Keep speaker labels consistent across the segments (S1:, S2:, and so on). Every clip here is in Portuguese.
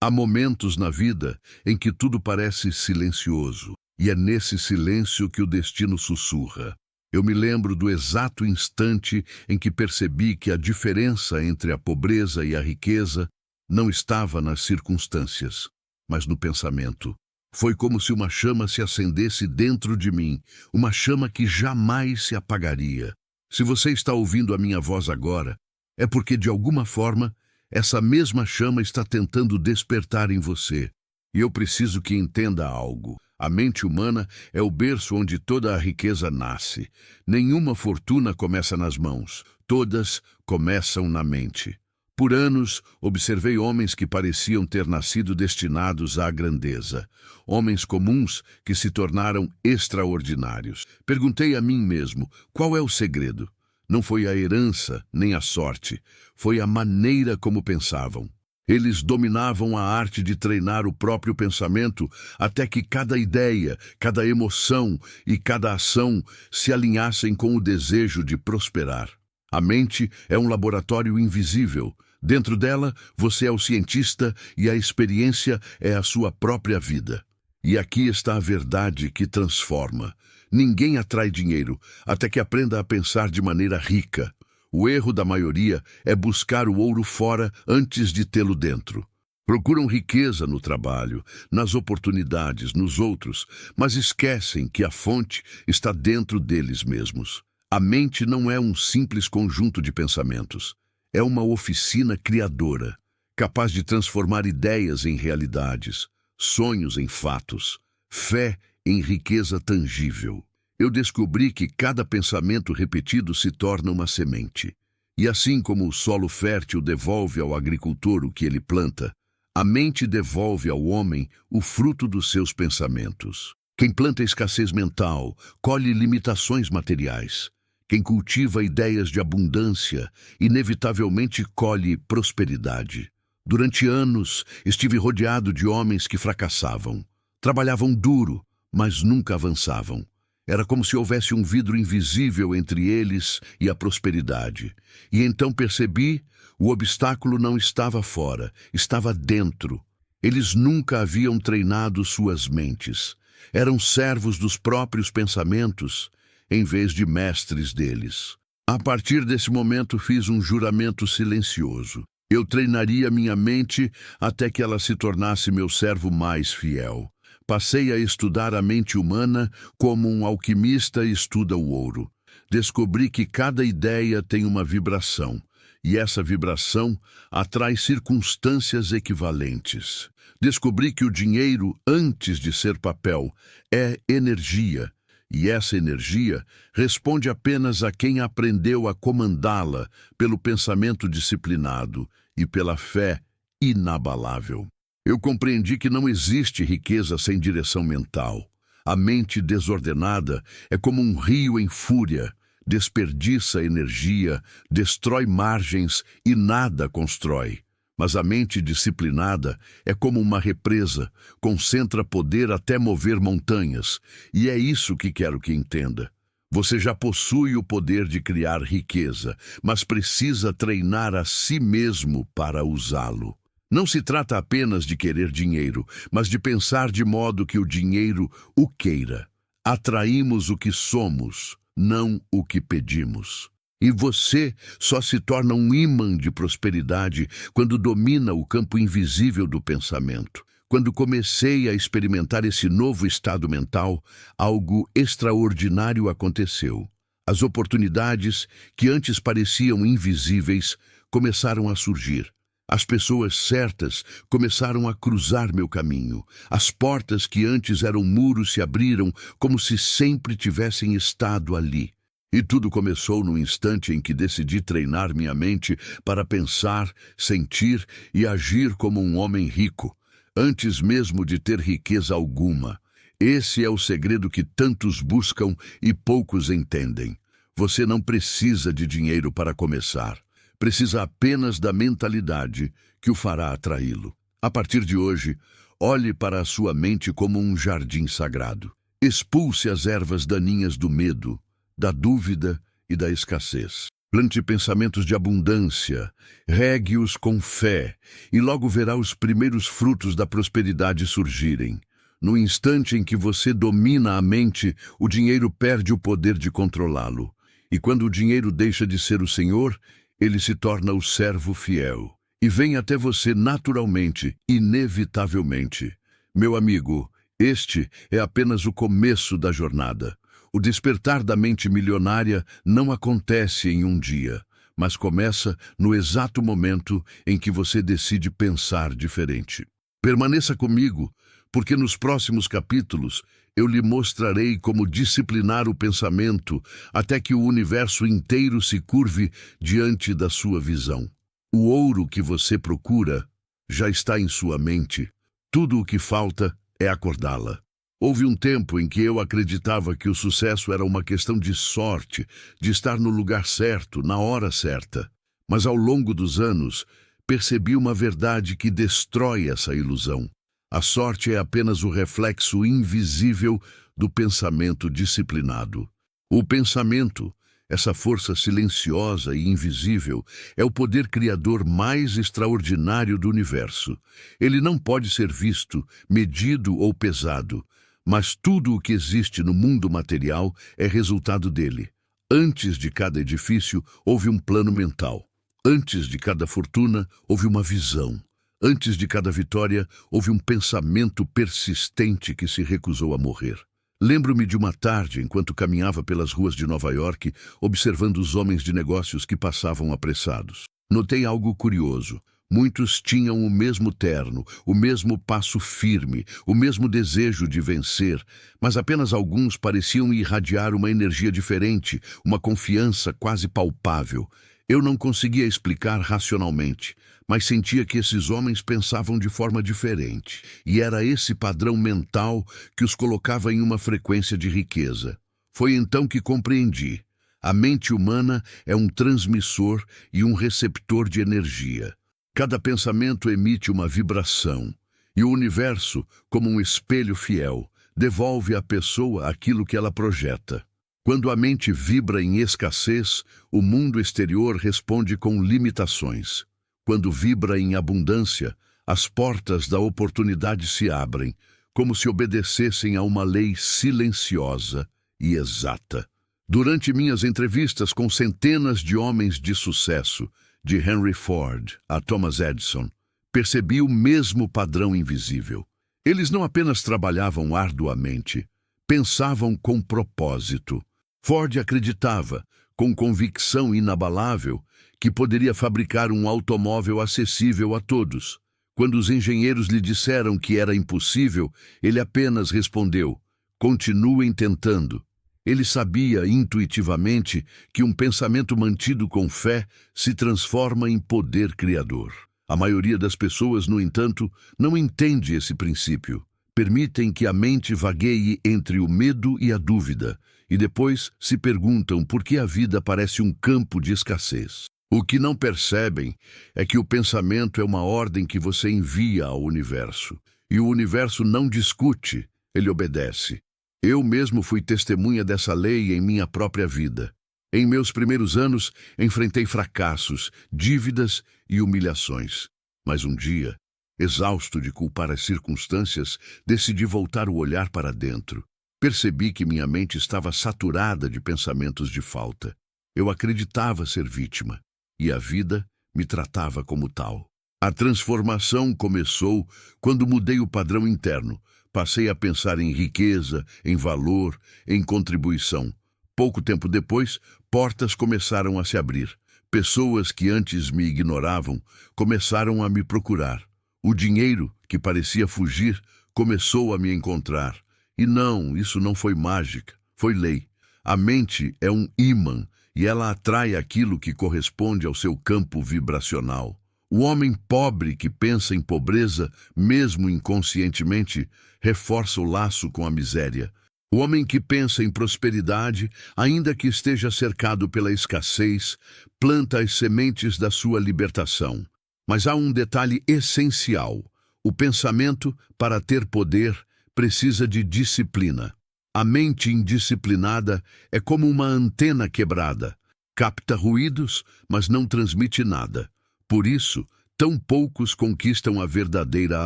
S1: Há momentos na vida em que tudo parece silencioso, e é nesse silêncio que o destino sussurra. Eu me lembro do exato instante em que percebi que a diferença entre a pobreza e a riqueza não estava nas circunstâncias, mas no pensamento. Foi como se uma chama se acendesse dentro de mim, uma chama que jamais se apagaria. Se você está ouvindo a minha voz agora, é porque de alguma forma essa mesma chama está tentando despertar em você. E eu preciso que entenda algo. A mente humana é o berço onde toda a riqueza nasce. Nenhuma fortuna começa nas mãos. Todas começam na mente. Por anos, observei homens que pareciam ter nascido destinados à grandeza. Homens comuns que se tornaram extraordinários. Perguntei a mim mesmo, qual é o segredo? Não foi a herança, nem a sorte. Foi a maneira como pensavam. Eles dominavam a arte de treinar o próprio pensamento até que cada ideia, cada emoção e cada ação se alinhassem com o desejo de prosperar. A mente é um laboratório invisível. Dentro dela, você é o cientista e a experiência é a sua própria vida. E aqui está a verdade que transforma. Ninguém atrai dinheiro até que aprenda a pensar de maneira rica. O erro da maioria é buscar o ouro fora antes de tê-lo dentro. Procuram riqueza no trabalho, nas oportunidades, nos outros, mas esquecem que a fonte está dentro deles mesmos. A mente não é um simples conjunto de pensamentos. É uma oficina criadora, capaz de transformar ideias em realidades, sonhos em fatos, fé em riqueza tangível. Eu descobri que cada pensamento repetido se torna uma semente. E assim como o solo fértil devolve ao agricultor o que ele planta, a mente devolve ao homem o fruto dos seus pensamentos. Quem planta escassez mental, colhe limitações materiais. Quem cultiva ideias de abundância, inevitavelmente colhe prosperidade. Durante anos, estive rodeado de homens que fracassavam. Trabalhavam duro, mas nunca avançavam. Era como se houvesse um vidro invisível entre eles e a prosperidade. E então percebi, o obstáculo não estava fora, estava dentro. Eles nunca haviam treinado suas mentes. Eram servos dos próprios pensamentos, em vez de mestres deles. A partir desse momento fiz um juramento silencioso. Eu treinaria minha mente até que ela se tornasse meu servo mais fiel. Passei a estudar a mente humana como um alquimista estuda o ouro. Descobri que cada ideia tem uma vibração, e essa vibração atrai circunstâncias equivalentes. Descobri que o dinheiro, antes de ser papel, é energia, e essa energia responde apenas a quem aprendeu a comandá-la pelo pensamento disciplinado e pela fé inabalável. Eu compreendi que não existe riqueza sem direção mental. A mente desordenada é como um rio em fúria, desperdiça energia, destrói margens e nada constrói. Mas a mente disciplinada é como uma represa, concentra poder até mover montanhas. E é isso que quero que entenda. Você já possui o poder de criar riqueza, mas precisa treinar a si mesmo para usá-lo. Não se trata apenas de querer dinheiro, mas de pensar de modo que o dinheiro o queira. Atraímos o que somos, não o que pedimos. E você só se torna um ímã de prosperidade quando domina o campo invisível do pensamento. Quando comecei a experimentar esse novo estado mental, algo extraordinário aconteceu. As oportunidades, que antes pareciam invisíveis, começaram a surgir. As pessoas certas começaram a cruzar meu caminho. As portas que antes eram muros se abriram como se sempre tivessem estado ali. E tudo começou no instante em que decidi treinar minha mente para pensar, sentir e agir como um homem rico, antes mesmo de ter riqueza alguma. Esse é o segredo que tantos buscam e poucos entendem. Você não precisa de dinheiro para começar. Precisa apenas da mentalidade que o fará atraí-lo. A partir de hoje, olhe para a sua mente como um jardim sagrado. Expulse as ervas daninhas do medo, da dúvida e da escassez. Plante pensamentos de abundância, regue-os com fé, e logo verá os primeiros frutos da prosperidade surgirem. No instante em que você domina a mente, o dinheiro perde o poder de controlá-lo. E quando o dinheiro deixa de ser o senhor, ele se torna o servo fiel. E vem até você naturalmente, inevitavelmente. Meu amigo, este é apenas o começo da jornada. O despertar da mente milionária não acontece em um dia, mas começa no exato momento em que você decide pensar diferente. Permaneça comigo, porque nos próximos capítulos eu lhe mostrarei como disciplinar o pensamento até que o universo inteiro se curve diante da sua visão. O ouro que você procura já está em sua mente. Tudo o que falta é acordá-la. Houve um tempo em que eu acreditava que o sucesso era uma questão de sorte, de estar no lugar certo, na hora certa. Mas ao longo dos anos, percebi uma verdade que destrói essa ilusão. A sorte é apenas o reflexo invisível do pensamento disciplinado. O pensamento, essa força silenciosa e invisível, é o poder criador mais extraordinário do universo. Ele não pode ser visto, medido ou pesado, mas tudo o que existe no mundo material é resultado dele. Antes de cada edifício, houve um plano mental. Antes de cada fortuna, houve uma visão. Antes de cada vitória, houve um pensamento persistente que se recusou a morrer. Lembro-me de uma tarde, enquanto caminhava pelas ruas de Nova York, observando os homens de negócios que passavam apressados. Notei algo curioso. Muitos tinham o mesmo terno, o mesmo passo firme, o mesmo desejo de vencer, mas apenas alguns pareciam irradiar uma energia diferente, uma confiança quase palpável. Eu não conseguia explicar racionalmente, mas sentia que esses homens pensavam de forma diferente, e era esse padrão mental que os colocava em uma frequência de riqueza. Foi então que compreendi. A mente humana é um transmissor e um receptor de energia. Cada pensamento emite uma vibração, e o universo, como um espelho fiel, devolve à pessoa aquilo que ela projeta. Quando a mente vibra em escassez, o mundo exterior responde com limitações. Quando vibra em abundância, as portas da oportunidade se abrem, como se obedecessem a uma lei silenciosa e exata. Durante minhas entrevistas com centenas de homens de sucesso, de Henry Ford a Thomas Edison, percebi o mesmo padrão invisível. Eles não apenas trabalhavam arduamente, pensavam com propósito. Ford acreditava, com convicção inabalável, que poderia fabricar um automóvel acessível a todos. Quando os engenheiros lhe disseram que era impossível, ele apenas respondeu: "Continuem tentando." Ele sabia intuitivamente que um pensamento mantido com fé se transforma em poder criador. A maioria das pessoas, no entanto, não entende esse princípio. Permitem que a mente vagueie entre o medo e a dúvida, e depois se perguntam por que a vida parece um campo de escassez. O que não percebem é que o pensamento é uma ordem que você envia ao universo, e o universo não discute, ele obedece. Eu mesmo fui testemunha dessa lei em minha própria vida. Em meus primeiros anos, enfrentei fracassos, dívidas e humilhações. Mas um dia, exausto de culpar as circunstâncias, decidi voltar o olhar para dentro. Percebi que minha mente estava saturada de pensamentos de falta. Eu acreditava ser vítima, e a vida me tratava como tal. A transformação começou quando mudei o padrão interno. Passei a pensar em riqueza, em valor, em contribuição. Pouco tempo depois, portas começaram a se abrir. Pessoas que antes me ignoravam começaram a me procurar. O dinheiro, que parecia fugir, começou a me encontrar. E não, isso não foi mágica, foi lei. A mente é um ímã e ela atrai aquilo que corresponde ao seu campo vibracional. O homem pobre que pensa em pobreza, mesmo inconscientemente, reforça o laço com a miséria. O homem que pensa em prosperidade, ainda que esteja cercado pela escassez, planta as sementes da sua libertação. Mas há um detalhe essencial. O pensamento, para ter poder, precisa de disciplina. A mente indisciplinada é como uma antena quebrada. Capta ruídos, mas não transmite nada. Por isso, tão poucos conquistam a verdadeira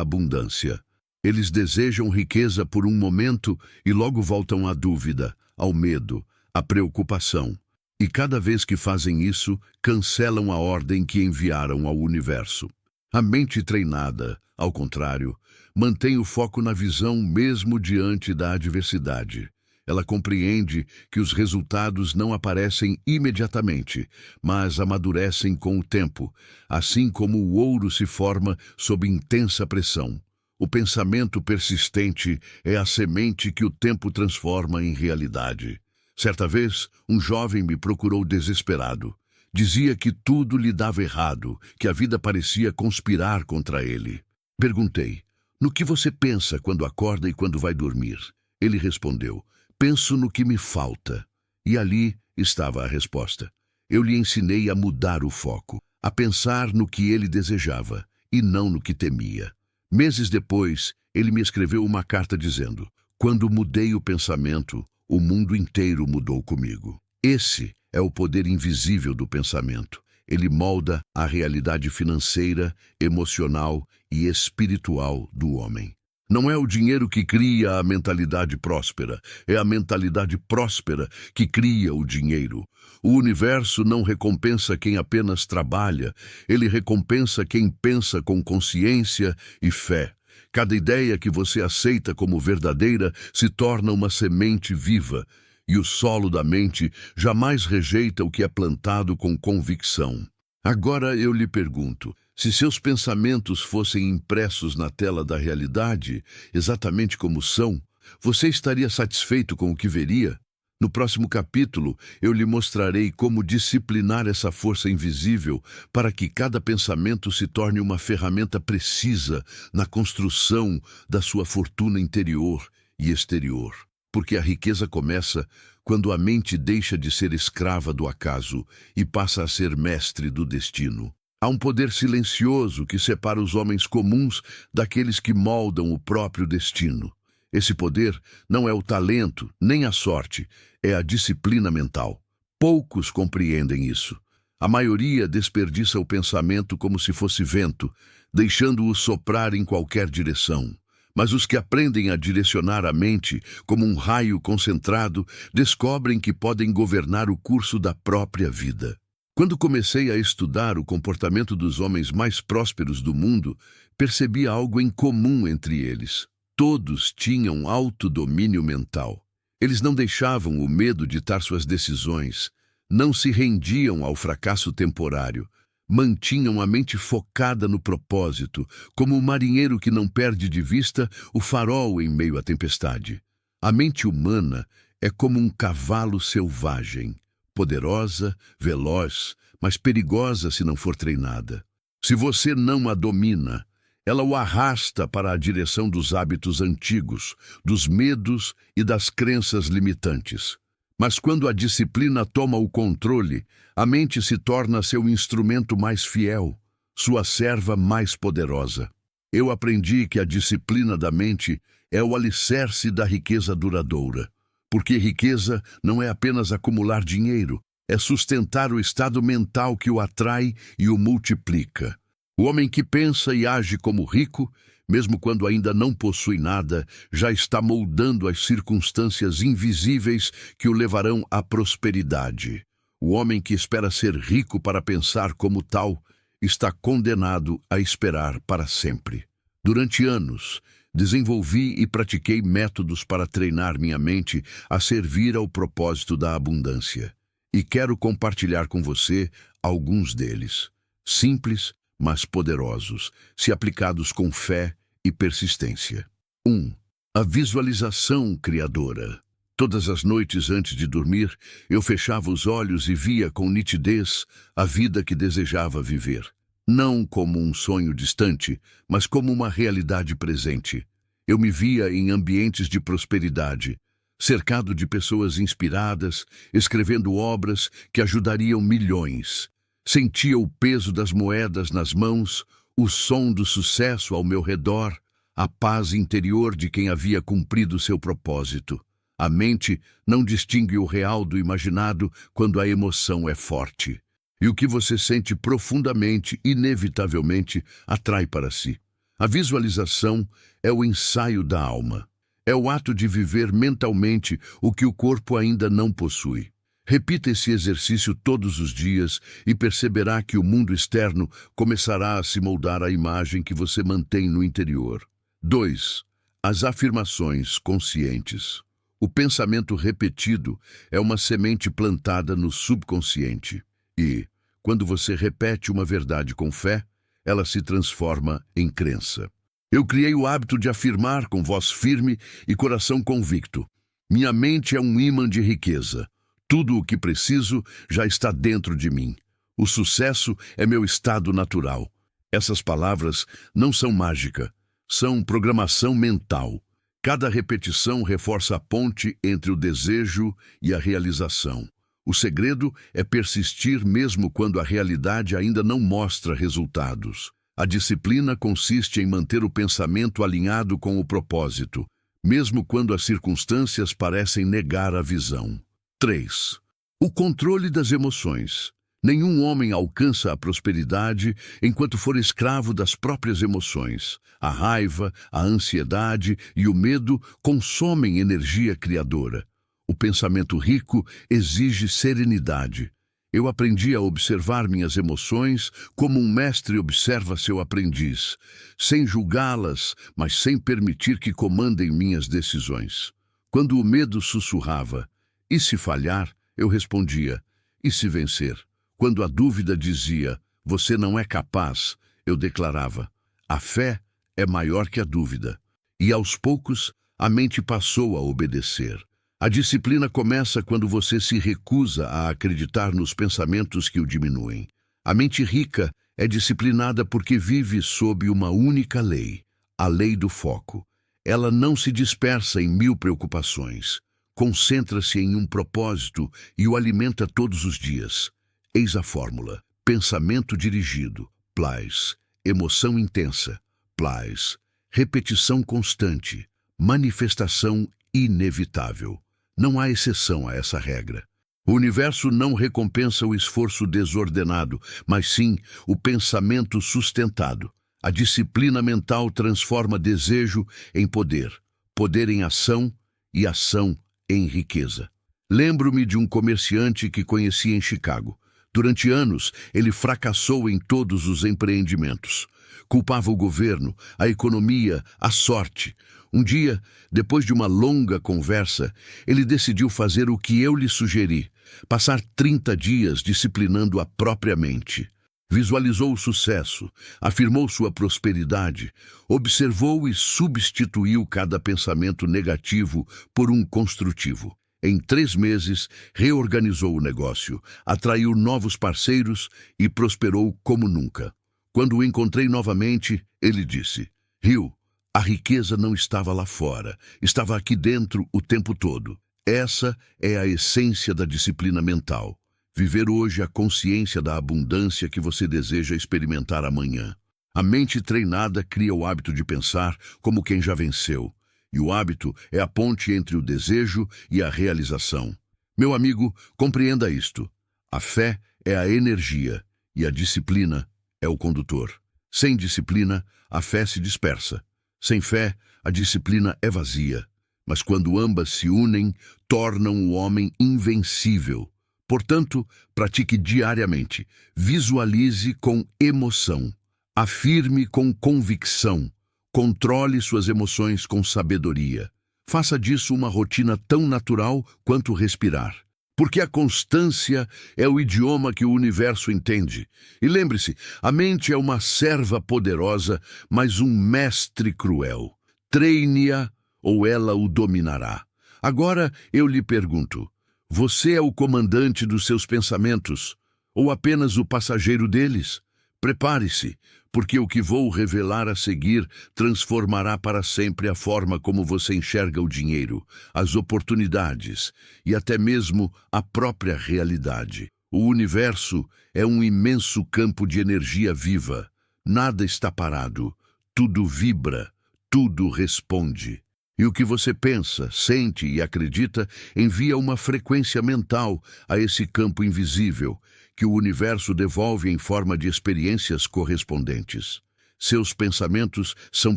S1: abundância. Eles desejam riqueza por um momento e logo voltam à dúvida, ao medo, à preocupação. E cada vez que fazem isso, cancelam a ordem que enviaram ao universo. A mente treinada, ao contrário, mantém o foco na visão mesmo diante da adversidade. Ela compreende que os resultados não aparecem imediatamente, mas amadurecem com o tempo, assim como o ouro se forma sob intensa pressão. O pensamento persistente é a semente que o tempo transforma em realidade. Certa vez, um jovem me procurou desesperado. Dizia que tudo lhe dava errado, que a vida parecia conspirar contra ele. Perguntei: "No que você pensa quando acorda e quando vai dormir?" Ele respondeu: "Penso no que me falta." E ali estava a resposta. Eu lhe ensinei a mudar o foco, a pensar no que ele desejava e não no que temia. Meses depois, ele me escreveu uma carta dizendo: "Quando mudei o pensamento, o mundo inteiro mudou comigo." Esse é o poder invisível do pensamento. Ele molda a realidade financeira, emocional e espiritual do homem. Não é o dinheiro que cria a mentalidade próspera, é a mentalidade próspera que cria o dinheiro. O universo não recompensa quem apenas trabalha, ele recompensa quem pensa com consciência e fé. Cada ideia que você aceita como verdadeira se torna uma semente viva, e o solo da mente jamais rejeita o que é plantado com convicção. Agora eu lhe pergunto: se seus pensamentos fossem impressos na tela da realidade, exatamente como são, você estaria satisfeito com o que veria? No próximo capítulo, eu lhe mostrarei como disciplinar essa força invisível para que cada pensamento se torne uma ferramenta precisa na construção da sua fortuna interior e exterior. Porque a riqueza começa quando a mente deixa de ser escrava do acaso e passa a ser mestre do destino. Há um poder silencioso que separa os homens comuns daqueles que moldam o próprio destino. Esse poder não é o talento, nem a sorte, é a disciplina mental. Poucos compreendem isso. A maioria desperdiça o pensamento como se fosse vento, deixando-o soprar em qualquer direção. Mas os que aprendem a direcionar a mente como um raio concentrado descobrem que podem governar o curso da própria vida. Quando comecei a estudar o comportamento dos homens mais prósperos do mundo, percebi algo em comum entre eles. Todos tinham autodomínio mental. Eles não deixavam o medo ditar suas decisões, não se rendiam ao fracasso temporário, mantinham a mente focada no propósito, como um marinheiro que não perde de vista o farol em meio à tempestade. A mente humana é como um cavalo selvagem, poderosa, veloz, mas perigosa se não for treinada. Se você não a domina, ela o arrasta para a direção dos hábitos antigos, dos medos e das crenças limitantes. Mas quando a disciplina toma o controle, a mente se torna seu instrumento mais fiel, sua serva mais poderosa. Eu aprendi que a disciplina da mente é o alicerce da riqueza duradoura. Porque riqueza não é apenas acumular dinheiro, é sustentar o estado mental que o atrai e o multiplica. O homem que pensa e age como rico, mesmo quando ainda não possui nada, já está moldando as circunstâncias invisíveis que o levarão à prosperidade. O homem que espera ser rico para pensar como tal, está condenado a esperar para sempre. Durante anos, desenvolvi e pratiquei métodos para treinar minha mente a servir ao propósito da abundância. E quero compartilhar com você alguns deles. Simples, mas poderosos, se aplicados com fé e persistência. 1. A visualização criadora. Todas as noites antes de dormir, eu fechava os olhos e via com nitidez a vida que desejava viver. Não como um sonho distante, mas como uma realidade presente. Eu me via em ambientes de prosperidade, cercado de pessoas inspiradas, escrevendo obras que ajudariam milhões. Sentia o peso das moedas nas mãos, o som do sucesso ao meu redor, a paz interior de quem havia cumprido seu propósito. A mente não distingue o real do imaginado quando a emoção é forte. E o que você sente profundamente, inevitavelmente, atrai para si. A visualização é o ensaio da alma. É o ato de viver mentalmente o que o corpo ainda não possui. Repita esse exercício todos os dias e perceberá que o mundo externo começará a se moldar à imagem que você mantém no interior. 2. As afirmações conscientes. O pensamento repetido é uma semente plantada no subconsciente. E, quando você repete uma verdade com fé, ela se transforma em crença. Eu criei o hábito de afirmar com voz firme e coração convicto. Minha mente é um ímã de riqueza. Tudo o que preciso já está dentro de mim. O sucesso é meu estado natural. Essas palavras não são mágica, são programação mental. Cada repetição reforça a ponte entre o desejo e a realização. O segredo é persistir mesmo quando a realidade ainda não mostra resultados. A disciplina consiste em manter o pensamento alinhado com o propósito, mesmo quando as circunstâncias parecem negar a visão. 3. O controle das emoções. Nenhum homem alcança a prosperidade enquanto for escravo das próprias emoções. A raiva, a ansiedade e o medo consomem energia criadora. O pensamento rico exige serenidade. Eu aprendi a observar minhas emoções como um mestre observa seu aprendiz, sem julgá-las, mas sem permitir que comandem minhas decisões. Quando o medo sussurrava, "E se falhar?", eu respondia, "E se vencer?". Quando a dúvida dizia, "Você não é capaz", eu declarava, "A fé é maior que a dúvida". E aos poucos, a mente passou a obedecer. A disciplina começa quando você se recusa a acreditar nos pensamentos que o diminuem. A mente rica é disciplinada porque vive sob uma única lei, a lei do foco. Ela não se dispersa em 1000 preocupações. Concentra-se em um propósito e o alimenta todos os dias. Eis a fórmula: pensamento dirigido, plus; emoção intensa, plus; repetição constante, manifestação inevitável. Não há exceção a essa regra. O universo não recompensa o esforço desordenado, mas sim o pensamento sustentado. A disciplina mental transforma desejo em poder, poder em ação e ação em riqueza. Lembro-me de um comerciante que conheci em Chicago. Durante anos, ele fracassou em todos os empreendimentos. Culpava o governo, a economia, a sorte. Um dia, depois de uma longa conversa, ele decidiu fazer o que eu lhe sugeri: passar 30 dias disciplinando a própria mente. Visualizou o sucesso, afirmou sua prosperidade, observou e substituiu cada pensamento negativo por um construtivo. Em 3 meses, reorganizou o negócio, atraiu novos parceiros e prosperou como nunca. Quando o encontrei novamente, ele disse, "Rio, a riqueza não estava lá fora, estava aqui dentro o tempo todo". Essa é a essência da disciplina mental. Viver hoje a consciência da abundância que você deseja experimentar amanhã. A mente treinada cria o hábito de pensar como quem já venceu. E o hábito é a ponte entre o desejo e a realização. Meu amigo, compreenda isto. A fé é a energia e a disciplina é o condutor. Sem disciplina, a fé se dispersa. Sem fé, a disciplina é vazia. Mas quando ambas se unem, tornam o homem invencível. Portanto, pratique diariamente. Visualize com emoção. Afirme com convicção. Controle suas emoções com sabedoria. Faça disso uma rotina tão natural quanto respirar. Porque a constância é o idioma que o universo entende. E lembre-se, a mente é uma serva poderosa, mas um mestre cruel. Treine-a ou ela o dominará. Agora eu lhe pergunto, você é o comandante dos seus pensamentos ou apenas o passageiro deles? Prepare-se, porque o que vou revelar a seguir transformará para sempre a forma como você enxerga o dinheiro, as oportunidades e até mesmo a própria realidade. O universo é um imenso campo de energia viva. Nada está parado, tudo vibra, tudo responde. E o que você pensa, sente e acredita envia uma frequência mental a esse campo invisível, que o universo devolve em forma de experiências correspondentes. Seus pensamentos são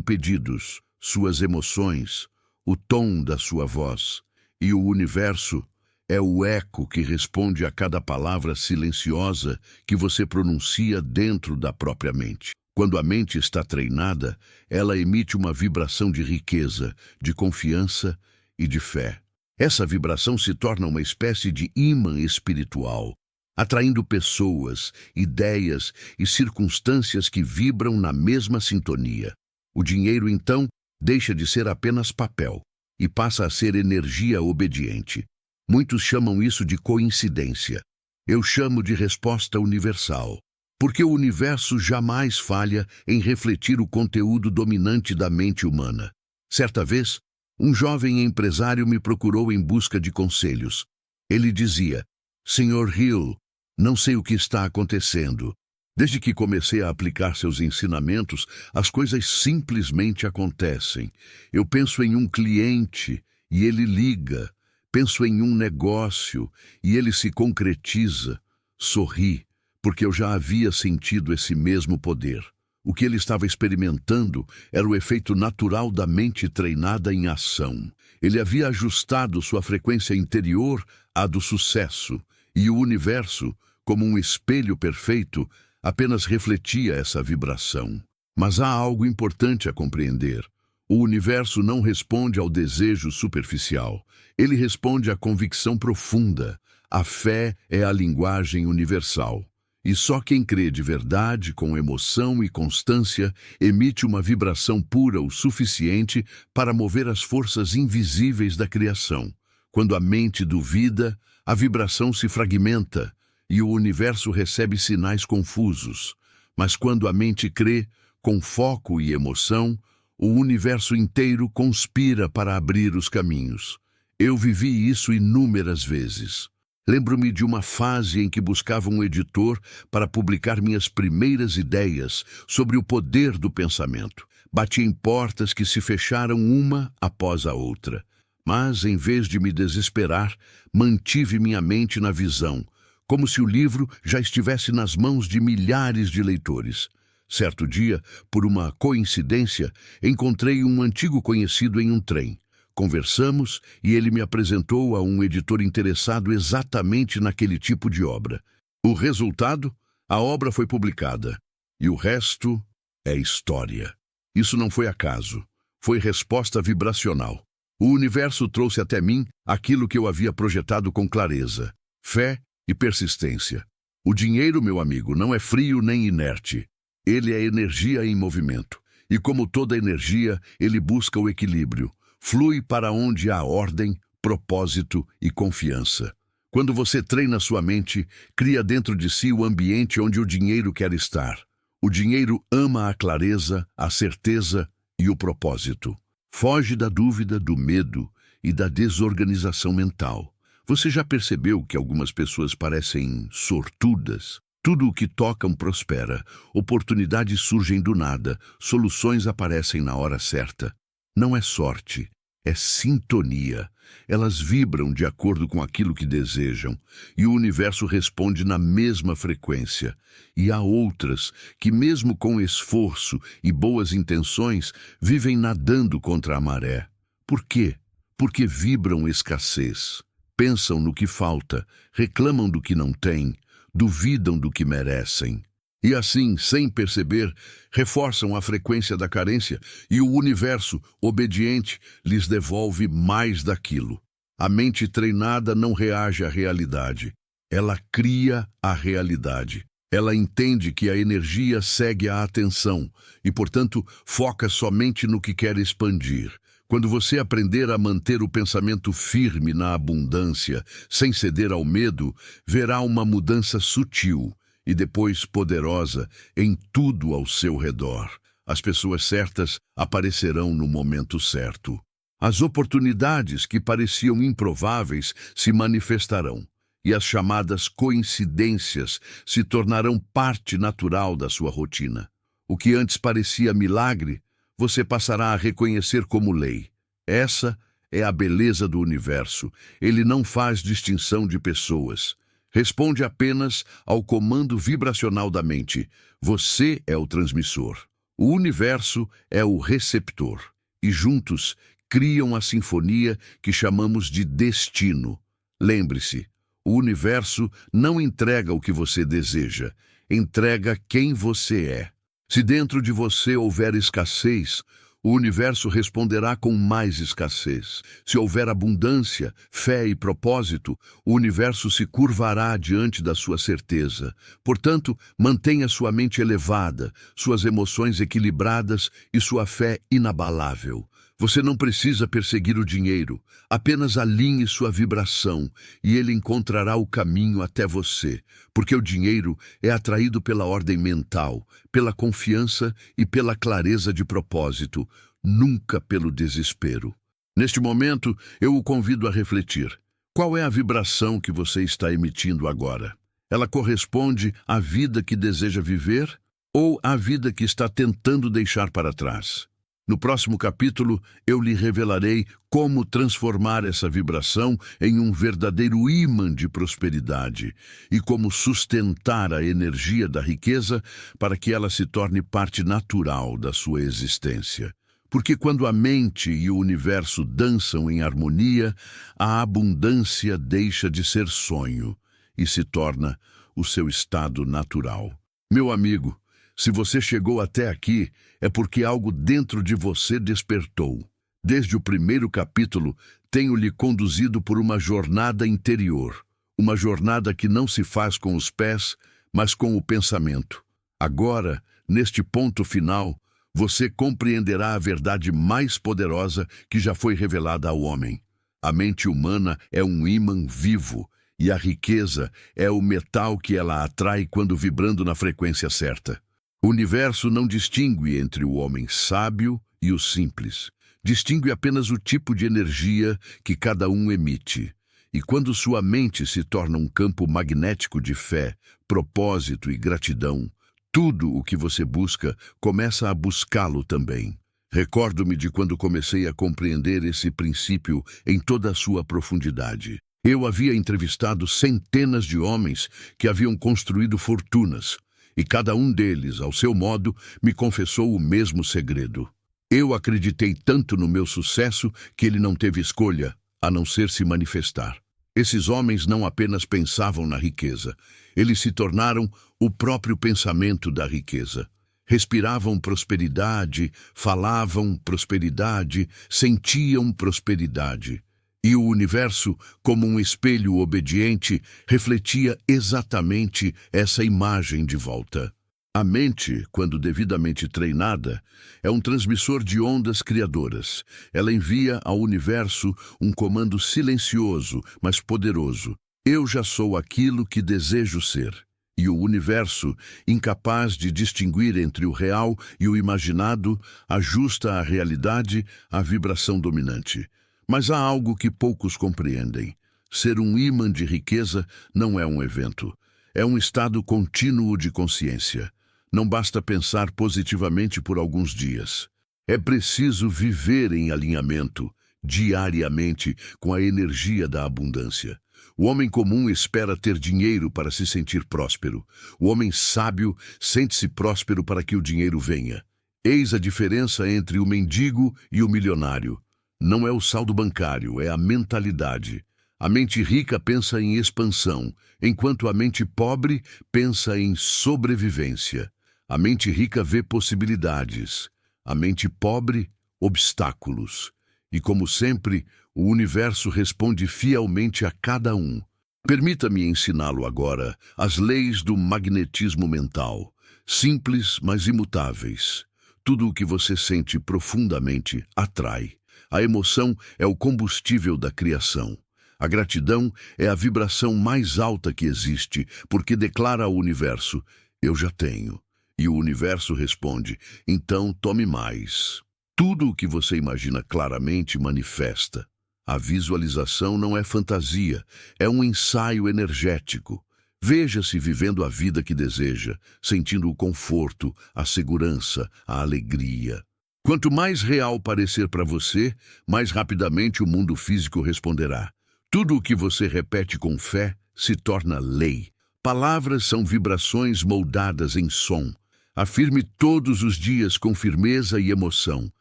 S1: pedidos, suas emoções, o tom da sua voz. E o universo é o eco que responde a cada palavra silenciosa que você pronuncia dentro da própria mente. Quando a mente está treinada, ela emite uma vibração de riqueza, de confiança e de fé. Essa vibração se torna uma espécie de ímã espiritual, atraindo pessoas, ideias e circunstâncias que vibram na mesma sintonia. O dinheiro, então, deixa de ser apenas papel e passa a ser energia obediente. Muitos chamam isso de coincidência. Eu chamo de resposta universal. Porque o universo jamais falha em refletir o conteúdo dominante da mente humana. Certa vez, um jovem empresário me procurou em busca de conselhos. Ele dizia: Sr. Hill, não sei o que está acontecendo. Desde que comecei a aplicar seus ensinamentos, as coisas simplesmente acontecem. Eu penso em um cliente e ele liga. Penso em um negócio e ele se concretiza. Sorri, porque eu já havia sentido esse mesmo poder. O que ele estava experimentando era o efeito natural da mente treinada em ação. Ele havia ajustado sua frequência interior à do sucesso, e o universo, como um espelho perfeito, apenas refletia essa vibração. Mas há algo importante a compreender. O universo não responde ao desejo superficial. Ele responde à convicção profunda. A fé é a linguagem universal. E só quem crê de verdade, com emoção e constância, emite uma vibração pura o suficiente para mover as forças invisíveis da criação. Quando a mente duvida, a vibração se fragmenta e o universo recebe sinais confusos. Mas quando a mente crê, com foco e emoção, o universo inteiro conspira para abrir os caminhos. Eu vivi isso inúmeras vezes. Lembro-me de uma fase em que buscava um editor para publicar minhas primeiras ideias sobre o poder do pensamento. Bati em portas que se fecharam uma após a outra. Mas, em vez de me desesperar, mantive minha mente na visão, como se o livro já estivesse nas mãos de milhares de leitores. Certo dia, por uma coincidência, encontrei um antigo conhecido em um trem. Conversamos e ele me apresentou a um editor interessado exatamente naquele tipo de obra. O resultado? A obra foi publicada. E o resto é história. Isso não foi acaso. Foi resposta vibracional. O universo trouxe até mim aquilo que eu havia projetado com clareza: fé e persistência. O dinheiro, meu amigo, não é frio nem inerte. Ele é energia em movimento. E como toda energia, ele busca o equilíbrio. Flui para onde há ordem, propósito e confiança. Quando você treina sua mente, cria dentro de si o ambiente onde o dinheiro quer estar. O dinheiro ama a clareza, a certeza e o propósito. Foge da dúvida, do medo e da desorganização mental. Você já percebeu que algumas pessoas parecem sortudas? Tudo o que tocam prospera, oportunidades surgem do nada, soluções aparecem na hora certa. Não é sorte, é sintonia. Elas vibram de acordo com aquilo que desejam, e o universo responde na mesma frequência. E há outras que, mesmo com esforço e boas intenções, vivem nadando contra a maré. Por quê? Porque vibram escassez, pensam no que falta, reclamam do que não têm, duvidam do que merecem. E assim, sem perceber, reforçam a frequência da carência e o universo, obediente, lhes devolve mais daquilo. A mente treinada não reage à realidade. Ela cria a realidade. Ela entende que a energia segue a atenção e, portanto, foca somente no que quer expandir. Quando você aprender a manter o pensamento firme na abundância, sem ceder ao medo, verá uma mudança sutil e depois poderosa em tudo ao seu redor. As pessoas certas aparecerão no momento certo. As oportunidades que pareciam improváveis se manifestarão, e as chamadas coincidências se tornarão parte natural da sua rotina. O que antes parecia milagre, você passará a reconhecer como lei. Essa é a beleza do universo. Ele não faz distinção de pessoas. Responde apenas ao comando vibracional da mente. Você é o transmissor. O universo é o receptor. E juntos criam a sinfonia que chamamos de destino. Lembre-se, o universo não entrega o que você deseja, entrega quem você é. Se dentro de você houver escassez, o universo responderá com mais escassez. Se houver abundância, fé e propósito, o universo se curvará diante da sua certeza. Portanto, mantenha sua mente elevada, suas emoções equilibradas e sua fé inabalável. Você não precisa perseguir o dinheiro, apenas alinhe sua vibração e ele encontrará o caminho até você, porque o dinheiro é atraído pela ordem mental, pela confiança e pela clareza de propósito, nunca pelo desespero. Neste momento, eu o convido a refletir. Qual é a vibração que você está emitindo agora? Ela corresponde à vida que deseja viver ou à vida que está tentando deixar para trás? No próximo capítulo, eu lhe revelarei como transformar essa vibração em um verdadeiro ímã de prosperidade e como sustentar a energia da riqueza para que ela se torne parte natural da sua existência. Porque quando a mente e o universo dançam em harmonia, a abundância deixa de ser sonho e se torna o seu estado natural. Meu amigo, se você chegou até aqui, é porque algo dentro de você despertou. Desde o primeiro capítulo, tenho lhe conduzido por uma jornada interior. Uma jornada que não se faz com os pés, mas com o pensamento. Agora, neste ponto final, você compreenderá a verdade mais poderosa que já foi revelada ao homem. A mente humana é um ímã vivo, e a riqueza é o metal que ela atrai quando vibrando na frequência certa. O universo não distingue entre o homem sábio e o simples. Distingue apenas o tipo de energia que cada um emite. E quando sua mente se torna um campo magnético de fé, propósito e gratidão, tudo o que você busca começa a buscá-lo também. Recordo-me de quando comecei a compreender esse princípio em toda a sua profundidade. Eu havia entrevistado centenas de homens que haviam construído fortunas, e cada um deles, ao seu modo, me confessou o mesmo segredo. Eu acreditei tanto no meu sucesso que ele não teve escolha, a não ser se manifestar. Esses homens não apenas pensavam na riqueza, eles se tornaram o próprio pensamento da riqueza. Respiravam prosperidade, falavam prosperidade, sentiam prosperidade. E o universo, como um espelho obediente, refletia exatamente essa imagem de volta. A mente, quando devidamente treinada, é um transmissor de ondas criadoras. Ela envia ao universo um comando silencioso, mas poderoso. Eu já sou aquilo que desejo ser. E o universo, incapaz de distinguir entre o real e o imaginado, ajusta à realidade a vibração dominante. Mas há algo que poucos compreendem. Ser um ímã de riqueza não é um evento. É um estado contínuo de consciência. Não basta pensar positivamente por alguns dias. É preciso viver em alinhamento, diariamente, com a energia da abundância. O homem comum espera ter dinheiro para se sentir próspero. O homem sábio sente-se próspero para que o dinheiro venha. Eis a diferença entre o mendigo e o milionário. Não é o saldo bancário, é a mentalidade. A mente rica pensa em expansão, enquanto a mente pobre pensa em sobrevivência. A mente rica vê possibilidades, a mente pobre, obstáculos. E como sempre, o universo responde fielmente a cada um. Permita-me ensiná-lo agora as leis do magnetismo mental, simples, mas imutáveis. Tudo o que você sente profundamente atrai. A emoção é o combustível da criação. A gratidão é a vibração mais alta que existe, porque declara ao universo, eu já tenho. E o universo responde, então tome mais. Tudo o que você imagina claramente manifesta. A visualização não é fantasia, é um ensaio energético. Veja-se vivendo a vida que deseja, sentindo o conforto, a segurança, a alegria. Quanto mais real parecer para você, mais rapidamente o mundo físico responderá. Tudo o que você repete com fé se torna lei. Palavras são vibrações moldadas em som. Afirme todos os dias com firmeza e emoção.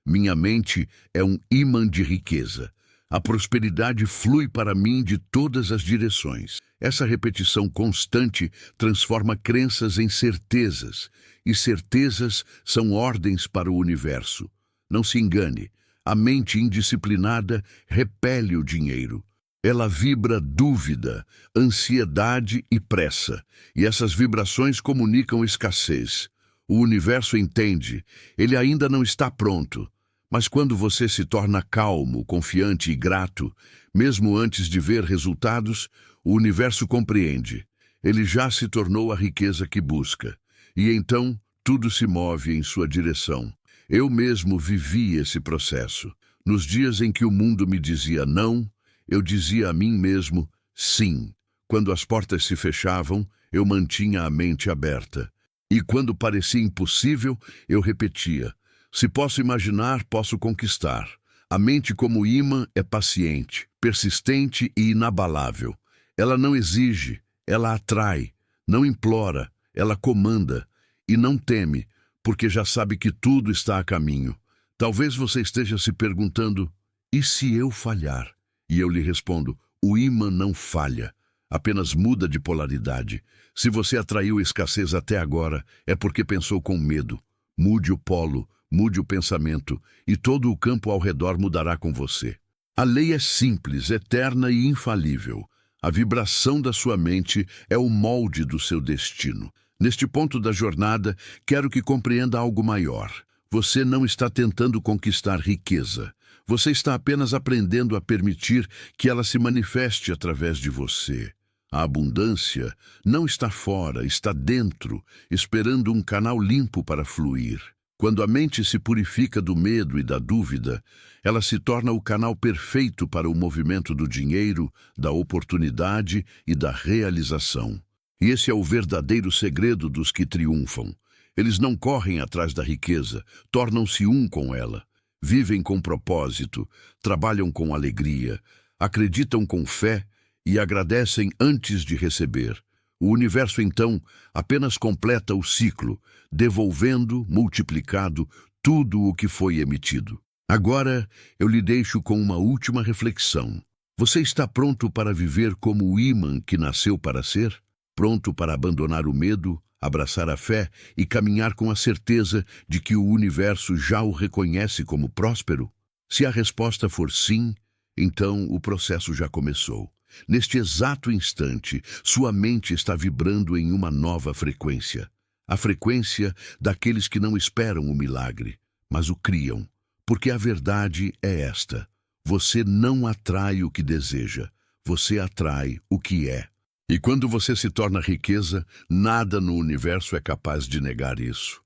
S1: Minha mente é um ímã de riqueza. A prosperidade flui para mim de todas as direções. Essa repetição constante transforma crenças em certezas, e certezas são ordens para o universo. Não se engane, a mente indisciplinada repele o dinheiro. Ela vibra dúvida, ansiedade e pressa, e essas vibrações comunicam escassez. O universo entende, ele ainda não está pronto. Mas quando você se torna calmo, confiante e grato, mesmo antes de ver resultados, o universo compreende. Ele já se tornou a riqueza que busca. E então, tudo se move em sua direção. Eu mesmo vivi esse processo. Nos dias em que o mundo me dizia não, eu dizia a mim mesmo sim. Quando as portas se fechavam, eu mantinha a mente aberta. E quando parecia impossível, eu repetia: se posso imaginar, posso conquistar. A mente como imã é paciente, persistente e inabalável. Ela não exige, ela atrai. Não implora, ela comanda. E não teme, porque já sabe que tudo está a caminho. Talvez você esteja se perguntando: e se eu falhar? E eu lhe respondo: o imã não falha, apenas muda de polaridade. Se você atraiu escassez até agora, é porque pensou com medo. Mude o polo, mude o pensamento, e todo o campo ao redor mudará com você. A lei é simples, eterna e infalível. A vibração da sua mente é o molde do seu destino. Neste ponto da jornada, quero que compreenda algo maior. Você não está tentando conquistar riqueza. Você está apenas aprendendo a permitir que ela se manifeste através de você. A abundância não está fora, está dentro, esperando um canal limpo para fluir. Quando a mente se purifica do medo e da dúvida, ela se torna o canal perfeito para o movimento do dinheiro, da oportunidade e da realização. E esse é o verdadeiro segredo dos que triunfam. Eles não correm atrás da riqueza, tornam-se um com ela. Vivem com propósito, trabalham com alegria, acreditam com fé e agradecem antes de receber. O universo, então, apenas completa o ciclo, devolvendo, multiplicado, tudo o que foi emitido. Agora, eu lhe deixo com uma última reflexão. Você está pronto para viver como o ímã que nasceu para ser? Pronto para abandonar o medo, abraçar a fé e caminhar com a certeza de que o universo já o reconhece como próspero? Se a resposta for sim, então o processo já começou. Neste exato instante, sua mente está vibrando em uma nova frequência. A frequência daqueles que não esperam o milagre, mas o criam. Porque a verdade é esta: você não atrai o que deseja, você atrai o que é. E quando você se torna riqueza, nada no universo é capaz de negar isso.